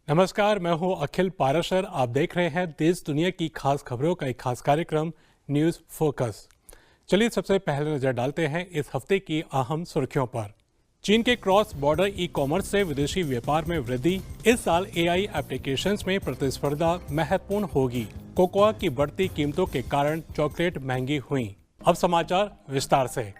नमस्कार, मैं हूं अखिल पाराशर। आप देख रहे हैं देश दुनिया की खास खबरों का एक खास कार्यक्रम न्यूज़ फोकस। चलिए सबसे पहले नजर डालते हैं इस हफ्ते की अहम सुर्खियों पर। चीन के क्रॉस बॉर्डर ई कॉमर्स से विदेशी व्यापार में वृद्धि। इस साल एआई एप्लीकेशंस में प्रतिस्पर्धा महत्वपूर्ण होगी। कोकोआ की बढ़ती कीमतों के कारण चॉकलेट महंगी हुई। अब समाचार विस्तार से।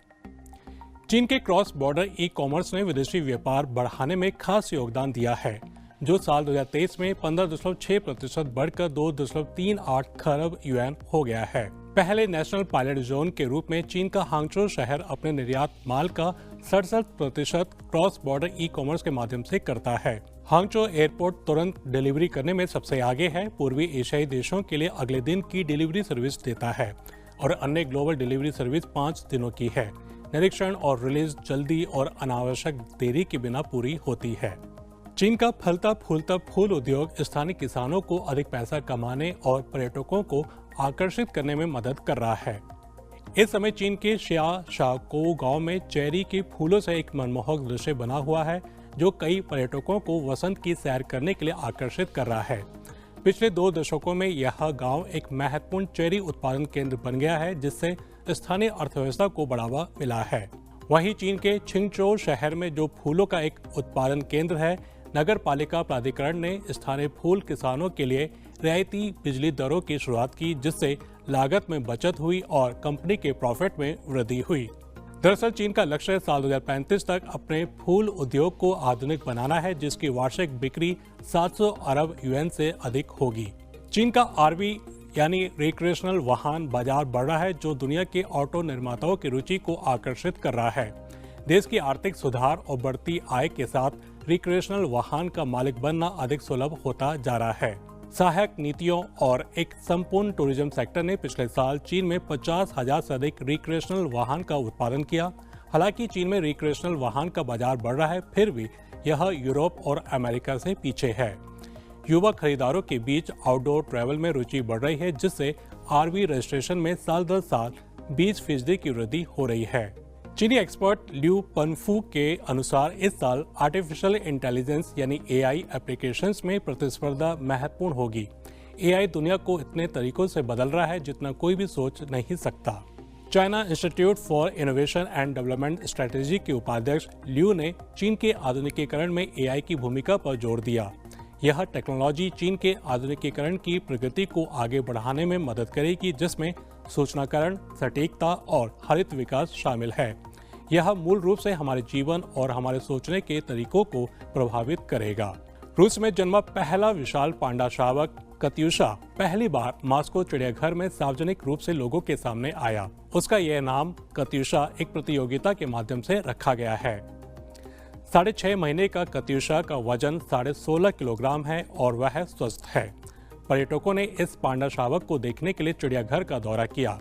चीन के क्रॉस बॉर्डर ई कॉमर्स ने विदेशी व्यापार बढ़ाने में खास योगदान दिया है, जो साल 2023 में 15.6% बढ़कर 2.38 खरब युआन हो गया है। पहले नेशनल पायलट जोन के रूप में चीन का हांगझो शहर अपने निर्यात माल का 67% क्रॉस बॉर्डर ई कॉमर्स के माध्यम से करता है। हांगझो एयरपोर्ट तुरंत डिलीवरी करने में सबसे आगे है। पूर्वी एशियाई देशों के लिए अगले दिन की डिलीवरी सर्विस देता है और अन्य ग्लोबल डिलीवरी सर्विस 5 दिनों की है। निरीक्षण और रिलीज जल्दी और अनावश्यक देरी के बिना पूरी होती है। चीन का फलता फूलता फूल उद्योग स्थानीय किसानों को अधिक पैसा कमाने और पर्यटकों को आकर्षित करने में मदद कर रहा है। इस समय चीन के शाको गांव में चेरी के फूलों से एक मनमोहक दृश्य बना हुआ है, जो कई पर्यटकों को वसंत की सैर करने के लिए आकर्षित कर रहा है। पिछले 2 दशकों में यह गांव एक महत्वपूर्ण चेरी उत्पादन केंद्र बन गया है, जिससे स्थानीय अर्थव्यवस्था को बढ़ावा मिला है। वहीं चीन के छिंगचो शहर में जो फूलों का एक उत्पादन केंद्र है, नगर पालिका प्राधिकरण ने स्थानीय फूल किसानों के लिए रियायती बिजली दरों की शुरुआत की, जिससे लागत में बचत हुई और कंपनी के प्रॉफिट में वृद्धि हुई। दरअसल चीन का लक्ष्य साल 2035 तक अपने फूल उद्योग को आधुनिक बनाना है, जिसकी वार्षिक बिक्री 700 अरब युआन से अधिक होगी। चीन का आरवी यानी रिक्रिएशनल वाहन बाजार बढ़ रहा है, जो दुनिया के ऑटो निर्माताओं की रुचि को आकर्षित कर रहा है। देश की आर्थिक सुधार और बढ़ती आय के साथ रिक्रिएशनल वाहन का मालिक बनना अधिक सुलभ होता जा रहा है। सहायक नीतियों और एक संपूर्ण टूरिज्म सेक्टर ने पिछले साल चीन में 50,000 से अधिक रिक्रिएशनल वाहन का उत्पादन किया। हालांकि चीन में रिक्रिएशनल वाहन का बाजार बढ़ रहा है, फिर भी यह यूरोप और अमेरिका से पीछे है। युवा खरीदारों के बीच आउटडोर ट्रैवल में रुचि बढ़ रही है, जिससे आरवी रजिस्ट्रेशन में साल दर साल 20% की वृद्धि हो रही है। चीनी एक्सपर्ट लियू पनफू के अनुसार इस साल आर्टिफिशियल इंटेलिजेंस यानी एआई एप्लीकेशंस में प्रतिस्पर्धा महत्वपूर्ण होगी। एआई दुनिया को इतने तरीकों से बदल रहा है जितना कोई भी सोच नहीं सकता। China institute for innovation and development strategy के उपाध्यक्ष लियू ने चीन के आधुनिकीकरण में एआई की भूमिका पर जोर दिया। यह टेक्नोलॉजी चीन के आधुनिकीकरण की प्रगति को आगे बढ़ाने में मदद करेगी, जिसमें सूचनाकरण, सटीकता और हरित विकास शामिल है। यह मूल रूप से हमारे जीवन और हमारे सोचने के तरीकों को प्रभावित करेगा। रूस में जन्मा पहला विशाल पांडा शावक कत्यूशा पहली बार मॉस्को चिड़ियाघर में सार्वजनिक रूप से लोगों के सामने आया। उसका यह नाम कत्यूशा एक प्रतियोगिता के माध्यम से रखा गया है। 6.5 महीने का कत्यूशा का वजन 16.5 किलोग्राम है और वह स्वस्थ है। पर्यटकों ने इस पांडा शावक को देखने के लिए चिड़ियाघर का दौरा किया।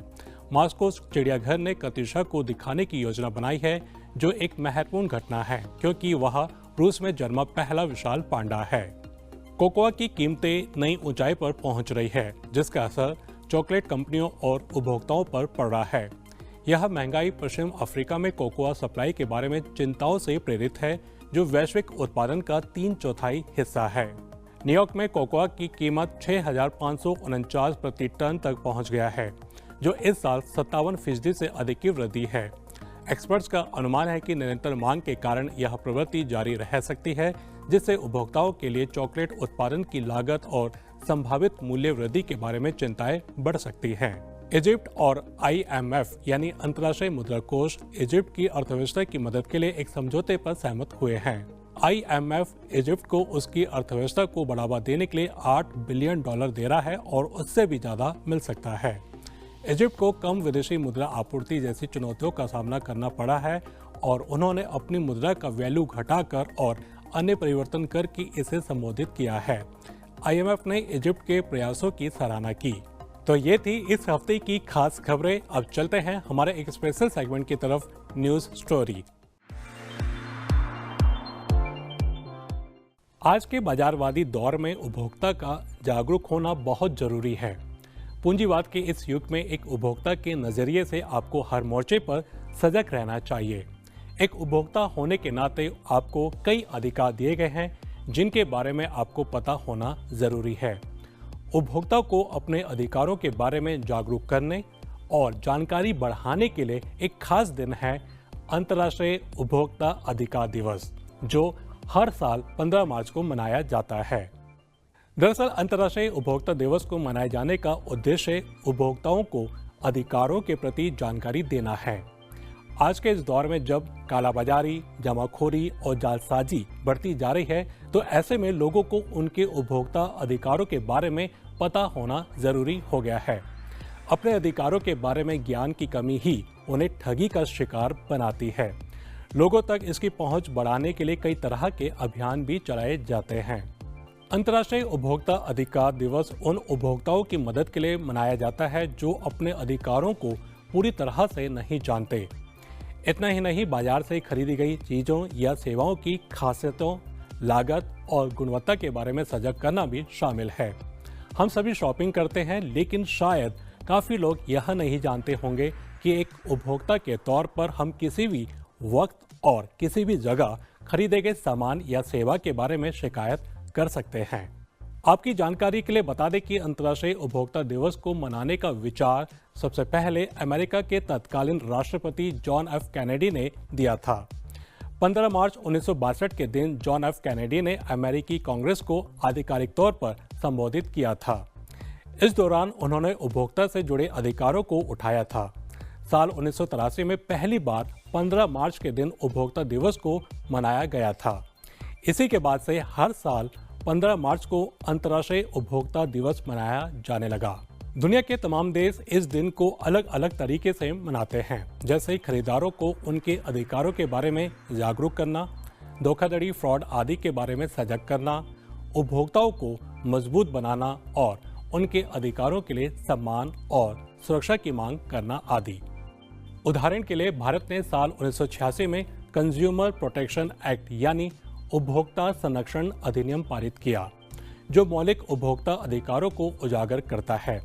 मॉस्को चिड़ियाघर ने कत्यूशा को दिखाने की योजना बनाई है, जो एक महत्वपूर्ण घटना है क्योंकि वह रूस में जन्मा पहला विशाल पांडा है। कोकोआ की कीमतें नई ऊंचाई पर पहुंच रही है, जिसका असर चॉकलेट कंपनियों और उपभोक्ताओं पर पड़ रहा है। यह महंगाई पश्चिम अफ्रीका में कोकोआ सप्लाई के बारे में चिंताओं से प्रेरित है, जो वैश्विक उत्पादन का 3/4 हिस्सा है। न्यूयॉर्क में कोकोआ की कीमत 6,549 प्रति टन तक पहुंच गया है, जो इस साल 57% से अधिक की वृद्धि है। एक्सपर्ट्स का अनुमान है कि निरंतर मांग के कारण यह प्रवृत्ति जारी रह सकती है, जिससे उपभोक्ताओं के लिए चॉकलेट उत्पादन की लागत और संभावित मूल्य वृद्धि के बारे में चिंताएं बढ़ सकती हैं। इजिप्ट और IMF यानी अंतर्राष्ट्रीय मुद्रा कोष इजिप्ट की अर्थव्यवस्था की मदद के लिए एक समझौते पर सहमत हुए हैं। IMF इजिप्ट को उसकी अर्थव्यवस्था को बढ़ावा देने के लिए $8 बिलियन दे रहा है और उससे भी ज्यादा मिल सकता है। इजिप्ट को कम विदेशी मुद्रा आपूर्ति जैसी चुनौतियों का सामना करना पड़ा है और उन्होंने अपनी मुद्रा का वैल्यू घटाकर और अन्य परिवर्तन करके इसे संबोधित किया है। IMF ने इजिप्ट के प्रयासों की सराहना की। तो ये थी इस हफ्ते की खास खबरें। अब चलते हैं हमारे एक स्पेशल सेगमेंट की तरफ, न्यूज स्टोरी। आज के बाजारवादी दौर में उपभोक्ता का जागरूक होना बहुत जरूरी है। पूंजीवाद के इस युग में एक उपभोक्ता के नजरिए से आपको हर मोर्चे पर सजग रहना चाहिए। एक उपभोक्ता होने के नाते आपको कई अधिकार दिए गए हैं, जिनके बारे में आपको पता होना जरूरी है। उपभोक्ता को अपने अधिकारों के बारे में जागरूक करने और जानकारी बढ़ाने के लिए एक खास दिन है अंतर्राष्ट्रीय उपभोक्ता अधिकार दिवस, जो हर साल 15 मार्च को मनाया जाता है। दरअसल अंतर्राष्ट्रीय उपभोक्ता दिवस को मनाए जाने का उद्देश्य उपभोक्ताओं को अधिकारों के प्रति जानकारी देना है। आज के इस दौर में जब कालाबाजारी, जमाखोरी और जालसाजी बढ़ती जा रही है, तो ऐसे में लोगों को उनके उपभोक्ता अधिकारों के बारे में पता होना जरूरी हो गया है। अपने अधिकारों के बारे में ज्ञान की कमी ही उन्हें ठगी का शिकार बनाती है। लोगों तक इसकी पहुंच बढ़ाने के लिए कई तरह के अभियान भी चलाए जाते हैं। अंतर्राष्ट्रीय उपभोक्ता अधिकार दिवस उन उपभोक्ताओं की मदद के लिए मनाया जाता है जो अपने अधिकारों को पूरी तरह से नहीं जानते। इतना ही नहीं, बाजार से खरीदी गई चीज़ों या सेवाओं की खासियतों, लागत और गुणवत्ता के बारे में सजग करना भी शामिल है। हम सभी शॉपिंग करते हैं, लेकिन शायद काफ़ी लोग यह नहीं जानते होंगे कि एक उपभोक्ता के तौर पर हम किसी भी वक्त और किसी भी जगह खरीदे गए सामान या सेवा के बारे में शिकायत कर सकते हैं। आपकी जानकारी के लिए बता दें कि अंतर्राष्ट्रीय उपभोक्ता दिवस को मनाने का विचार सबसे पहले अमेरिका के तत्कालीन राष्ट्रपति जॉन एफ कैनेडी ने दिया था। 15 मार्च 1962 के दिन जॉन एफ कैनेडी ने अमेरिकी कांग्रेस को आधिकारिक तौर पर संबोधित किया था। इस दौरान उन्होंने उपभोक्ता से जुड़े अधिकारों को उठाया था। साल 1983 में पहली बार 15 मार्च के दिन उपभोक्ता दिवस को मनाया गया था। इसी के बाद से हर साल 15 मार्च को अंतर्राष्ट्रीय उपभोक्ता दिवस मनाया जाने लगा। दुनिया के तमाम देश इस दिन को अलग अलग तरीके से मनाते हैं, जैसे खरीदारों को उनके अधिकारों के बारे में जागरूक करना, धोखाधड़ी, फ्रॉड आदि के बारे में सजग करना, उपभोक्ताओं को मजबूत बनाना और उनके अधिकारों के लिए सम्मान और सुरक्षा की मांग करना आदि। उदाहरण के लिए भारत ने साल 1986 में कंज्यूमर प्रोटेक्शन एक्ट यानी उपभोक्ता संरक्षण अधिनियम पारित किया, जो मौलिक उपभोक्ता अधिकारों को उजागर करता है,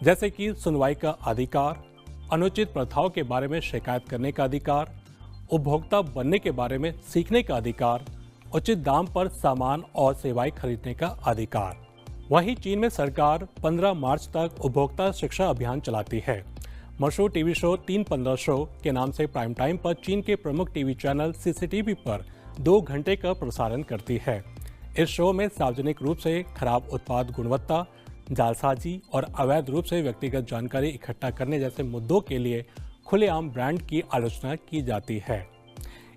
जैसे कि सुनवाई का अधिकार, अनुचित प्रथाओं के बारे में शिकायत करने का अधिकार, उपभोक्ता बनने के बारे में सीखने का अधिकार, उचित दाम पर सामान और सेवाएं खरीदने का अधिकार। वहीं चीन में सरकार 15 मार्च तक उपभोक्ता शिक्षा अभियान चलाती है। मशहूर टीवी शो 315 शो के नाम से प्राइम टाइम पर चीन के प्रमुख टीवी चैनल सीसीटीवी पर 2 घंटे का प्रसारण करती है। इस शो में सार्वजनिक रूप से खराब उत्पाद गुणवत्ता, जालसाजी और अवैध रूप से व्यक्तिगत जानकारी इकट्ठा करने जैसे मुद्दों के लिए खुलेआम ब्रांड की आलोचना की जाती है।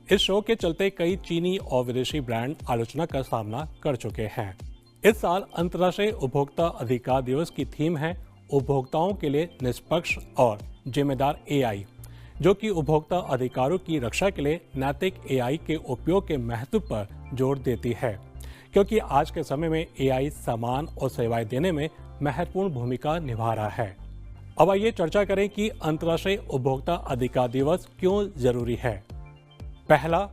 इस शो के चलते कई चीनी और विदेशी ब्रांड आलोचना का सामना कर चुके हैं। इस साल अंतर्राष्ट्रीय उपभोक्ता अधिकार दिवस की थीम है उपभोक्ताओं के लिए निष्पक्ष और जिम्मेदार एआई, जो कि उपभोक्ता अधिकारों की रक्षा के लिए नैतिक एआई के उपयोग के महत्व पर जोर देती है, क्योंकि आज के समय में एआई सामान और सेवाएं देने में महत्वपूर्ण भूमिका निभा रहा है। अब आइए चर्चा करें कि अंतर्राष्ट्रीय उपभोक्ता अधिकार दिवस क्यों जरूरी है। पहला,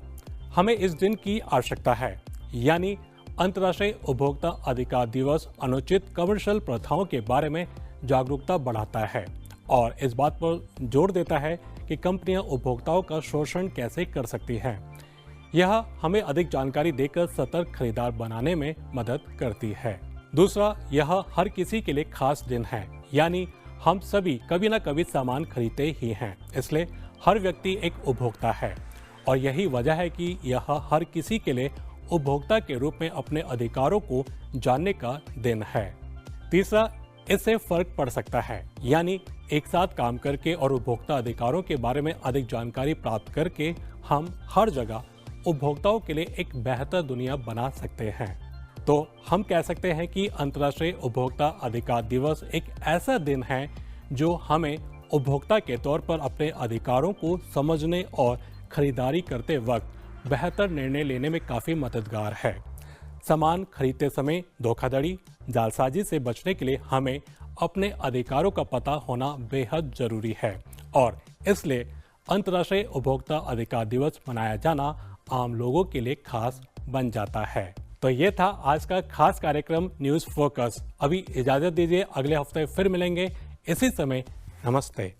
हमें इस दिन की आवश्यकता है, यानी अंतर्राष्ट्रीय उपभोक्ता अधिकार दिवस अनुचित कमर्शियल प्रथाओं के बारे में जागरूकता बढ़ाता है और इस बात पर जोर देता है कि कंपनियां उपभोक्ताओं का शोषण कैसे कर सकती हैं। यह हमें अधिक जानकारी देकर सतर्क खरीदार बनाने में मदद करती है। दूसरा, यह हर किसी के लिए खास दिन है, यानी हम सभी कभी न कभी सामान खरीदते ही हैं, इसलिए हर व्यक्ति एक उपभोक्ता है और यही वजह है कि यह हर किसी के लिए उपभोक्ता के रूप में अपने अधिकारों को जानने का दिन है। तीसरा, इससे फर्क पड़ सकता है, यानी एक साथ काम करके और उपभोक्ता अधिकारों के बारे में अधिक जानकारी प्राप्त करके हम हर जगह उपभोक्ताओं के लिए एक बेहतर दुनिया बना सकते हैं। तो हम कह सकते हैं कि अंतर्राष्ट्रीय उपभोक्ता अधिकार दिवस एक ऐसा दिन है जो हमें उपभोक्ता के तौर पर अपने अधिकारों को समझने और खरीदारी करते वक्त बेहतर निर्णय लेने में काफ़ी मददगार है। सामान खरीदते समय धोखाधड़ी, जालसाजी से बचने के लिए हमें अपने अधिकारों का पता होना बेहद जरूरी है और इसलिए अंतर्राष्ट्रीय उपभोक्ता अधिकार दिवस मनाया जाना आम लोगों के लिए खास बन जाता है। तो ये था आज का खास कार्यक्रम न्यूज़ फोकस। अभी इजाज़त दीजिए, अगले हफ्ते फिर मिलेंगे इसी समय। नमस्ते।